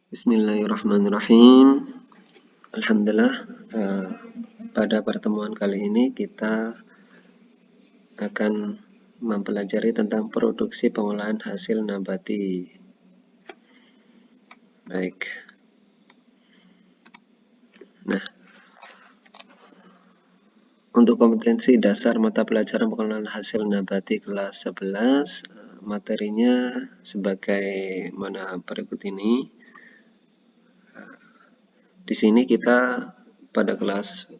Bismillahirrahmanirrahim. Alhamdulillah, pada pertemuan kali ini kita akan mempelajari tentang produksi pengolahan hasil nabati. Baik. Nah, untuk kompetensi dasar mata pelajaran pengolahan hasil nabati kelas 11, materinya sebagaimana berikut ini. Di sini kita pada kelas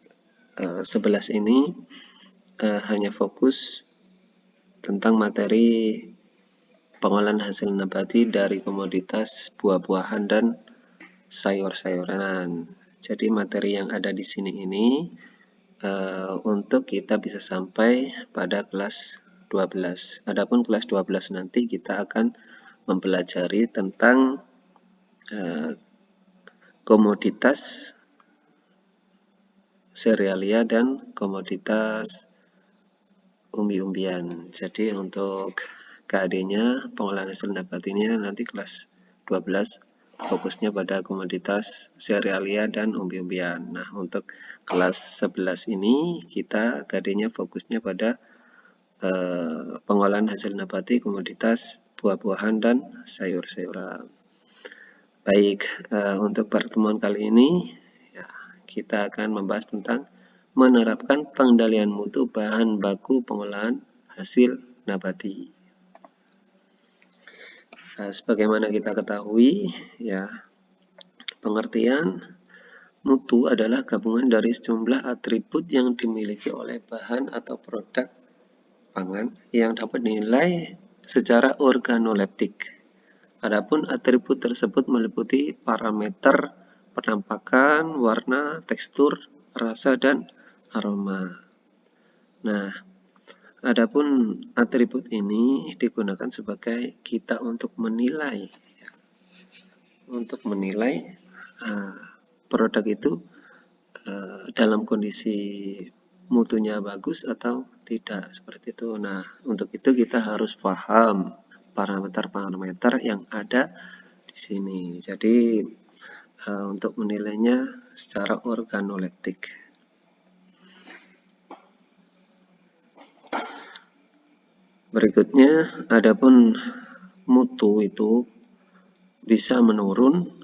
11 ini hanya fokus tentang materi pengolahan hasil nabati dari komoditas buah-buahan dan sayur-sayuran. Jadi materi yang ada di sini ini untuk kita bisa sampai pada kelas 12. Adapun kelas 12 nanti kita akan mempelajari tentang komoditas serealia dan komoditas umbi-umbian. Jadi untuk KAD-nya pengolahan hasil nabatinya nanti kelas 12 fokusnya pada komoditas serealia dan umbi-umbian. Nah, untuk kelas 11 ini kita KAD-nya fokusnya pada pengolahan hasil nabati komoditas buah-buahan dan sayur-sayuran. Baik, untuk pertemuan kali ini ya, kita akan membahas tentang menerapkan pengendalian mutu bahan baku pengolahan hasil nabati. Sebagaimana kita ketahui, ya, pengertian mutu adalah gabungan dari sejumlah atribut yang dimiliki oleh bahan atau produk pangan yang dapat dinilai secara organoleptik. Adapun atribut tersebut meliputi parameter penampakan, warna, tekstur, rasa, dan aroma. Nah, adapun atribut ini digunakan sebagai kita untuk menilai produk itu dalam kondisi mutunya bagus atau tidak, seperti itu. Nah, untuk itu kita harus paham parameter-parameter yang ada di sini. Jadi untuk menilainya secara organoleptik. Berikutnya, adapun mutu itu bisa menurun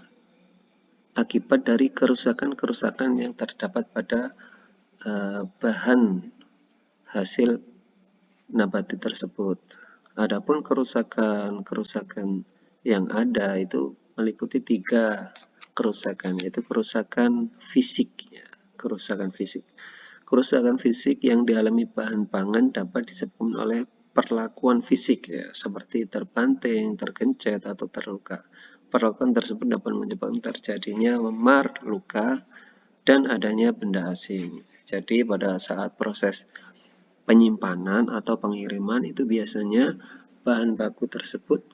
akibat dari kerusakan-kerusakan yang terdapat pada bahan hasil nabati tersebut. Adapun kerusakan-kerusakan yang ada itu meliputi 3 kerusakan, yaitu kerusakan fisik. Kerusakan fisik yang dialami bahan pangan dapat disebabkan oleh perlakuan fisik, ya, seperti terbanting, tergencet, atau terluka. Perlakuan tersebut dapat menyebabkan terjadinya memar, luka, dan adanya benda asing. Jadi pada saat proses penyimpanan atau pengiriman itu biasanya bahan baku tersebut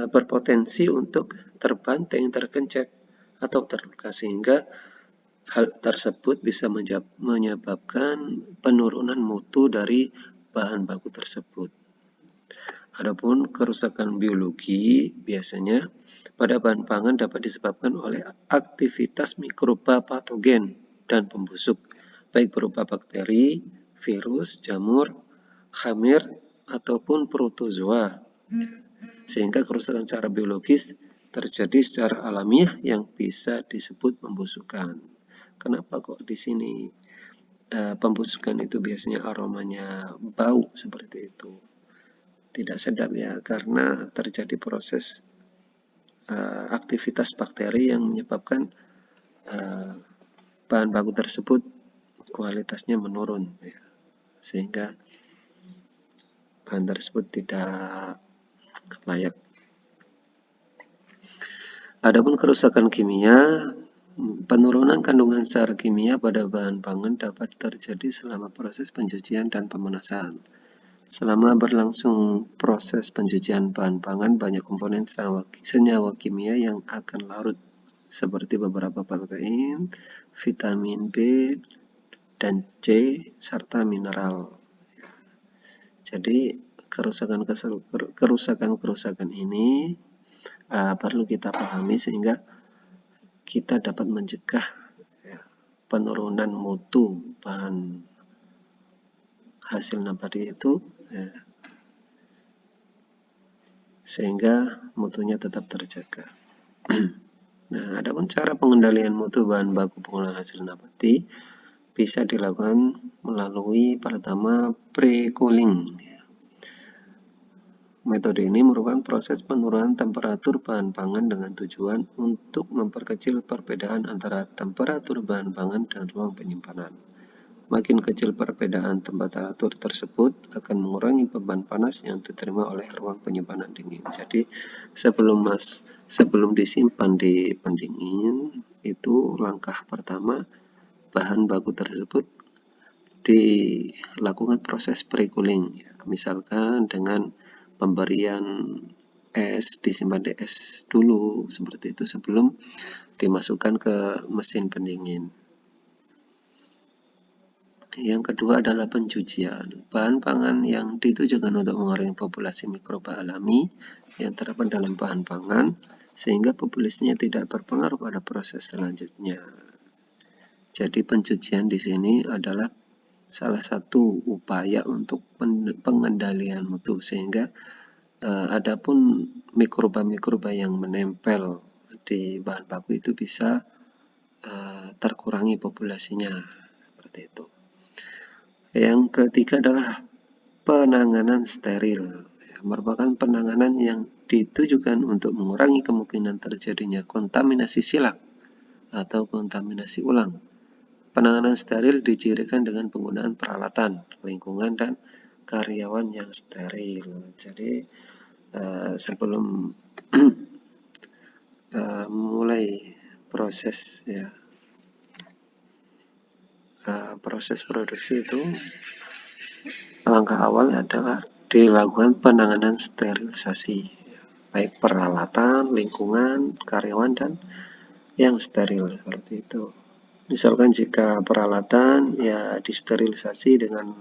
berpotensi untuk terbanting, tergencet, atau terluka, sehingga hal tersebut bisa menyebabkan penurunan mutu dari bahan baku tersebut. Adapun kerusakan biologi biasanya pada bahan pangan dapat disebabkan oleh aktivitas mikroba patogen dan pembusuk, baik berupa bakteri, virus, jamur, khamir, ataupun protozoa, sehingga kerusakan secara biologis terjadi secara alamiah yang bisa disebut pembusukan. Kenapa kok di sini pembusukan itu biasanya aromanya bau seperti itu? Tidak sedap, ya, karena terjadi proses aktivitas bakteri yang menyebabkan bahan baku tersebut kualitasnya menurun, ya, sehingga bahan tersebut tidak layak. Adapun kerusakan kimia, penurunan kandungan zat kimia pada bahan pangan dapat terjadi selama proses pencucian dan pemanasan. Selama berlangsung proses pencucian bahan pangan, banyak komponen senyawa kimia yang akan larut, seperti beberapa protein, vitamin B dan C, serta mineral. Jadi kerusakan-kerusakan ini perlu kita pahami sehingga kita dapat mencegah ya, penurunan mutu bahan hasil nabati itu ya, sehingga mutunya tetap terjaga. Nah, adapun cara pengendalian mutu bahan baku pengolahan hasil nabati bisa dilakukan melalui pertama pre-cooling. Metode ini merupakan proses penurunan temperatur bahan pangan dengan tujuan untuk memperkecil perbedaan antara temperatur bahan pangan dan ruang penyimpanan. Makin kecil perbedaan temperatur tersebut akan mengurangi beban panas yang diterima oleh ruang penyimpanan dingin. Jadi sebelum disimpan di pendingin, itu langkah pertama bahan baku tersebut dilakukan proses pre-cooling, ya. Misalkan dengan pemberian es, disimpan di es dulu seperti itu sebelum dimasukkan ke mesin pendingin. Yang kedua adalah pencucian. Bahan pangan yang ditujukan untuk mengurangi populasi mikroba alami yang terdapat dalam bahan pangan sehingga populasinya tidak berpengaruh pada proses selanjutnya. Jadi pencucian di sini adalah salah satu upaya untuk pengendalian mutu sehingga adapun mikroba-mikroba yang menempel di bahan baku itu bisa terkurangi populasinya seperti itu. Yang ketiga adalah penanganan steril, merupakan penanganan yang ditujukan untuk mengurangi kemungkinan terjadinya kontaminasi silak atau kontaminasi ulang. Penanganan steril dicirikan dengan penggunaan peralatan, lingkungan, dan karyawan yang steril. Jadi sebelum mulai proses ya proses produksi itu, langkah awal adalah dilakukan penanganan sterilisasi, baik peralatan, lingkungan, karyawan, dan yang steril seperti itu. Misalkan jika peralatan ya disterilisasi dengan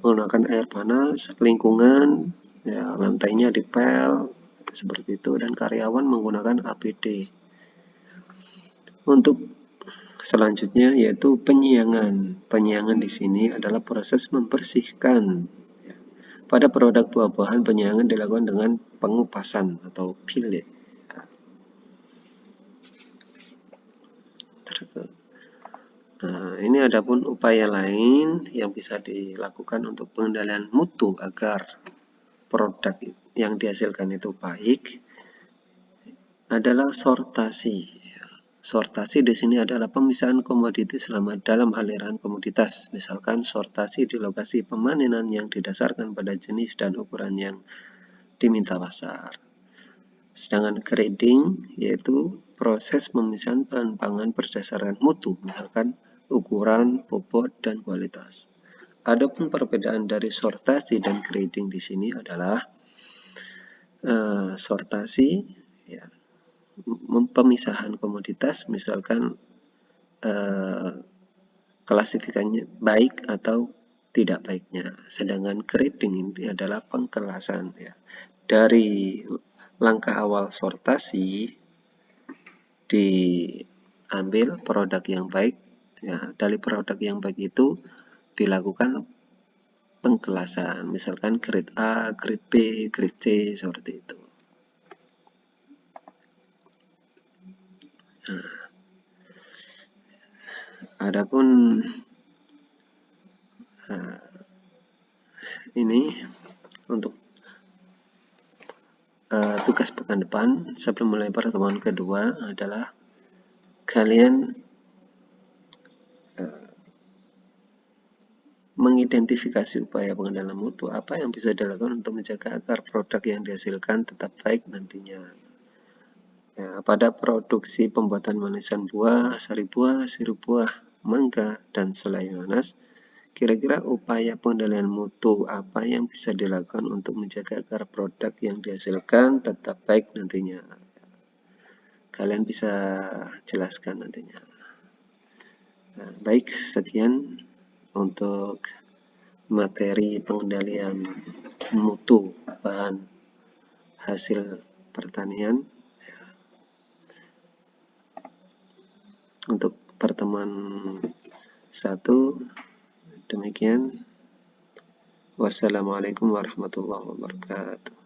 menggunakan air panas, lingkungan ya lantainya dipel seperti itu, dan karyawan menggunakan APD. Untuk selanjutnya yaitu penyiangan. Penyiangan di sini adalah proses membersihkan. Pada produk buah-buahan, penyiangan dilakukan dengan pengupasan atau peeling. Nah, ini adapun upaya lain yang bisa dilakukan untuk pengendalian mutu agar produk yang dihasilkan itu baik adalah sortasi. Sortasi di sini adalah pemisahan komoditi selama dalam aliran komoditas. Misalkan sortasi di lokasi pemanenan yang didasarkan pada jenis dan ukuran yang diminta pasar. Sedangkan grading yaitu proses pemisahan bahan pangan berdasarkan mutu, misalkan ukuran, bobot, dan kualitas. Adapun perbedaan dari sortasi dan grading di sini adalah sortasi ya, pemisahan komoditas, misalkan klasifikasinya baik atau tidak baiknya. Sedangkan grading ini adalah pengkelasan ya. Dari langkah awal sortasi diambil produk yang baik ya, dari produk yang baik itu dilakukan pengkelasan, misalkan grade A, grade B, grade C seperti itu. Nah, adapun ini untuk tugas pekan depan sebelum mulai pertemuan kedua adalah kalian mengidentifikasi upaya pengendalian mutu apa yang bisa dilakukan untuk menjaga agar produk yang dihasilkan tetap baik nantinya. Ya, pada produksi pembuatan manisan buah, sari buah, sirup buah, mangga, dan selai nanas, kira-kira upaya pengendalian mutu apa yang bisa dilakukan untuk menjaga agar produk yang dihasilkan tetap baik nantinya. Kalian bisa jelaskan nantinya. Nah, baik, sekian untuk materi pengendalian mutu bahan hasil pertanian. untuk pertemuan 1. Demikian. Wassalamualaikum warahmatullahi wabarakatuh.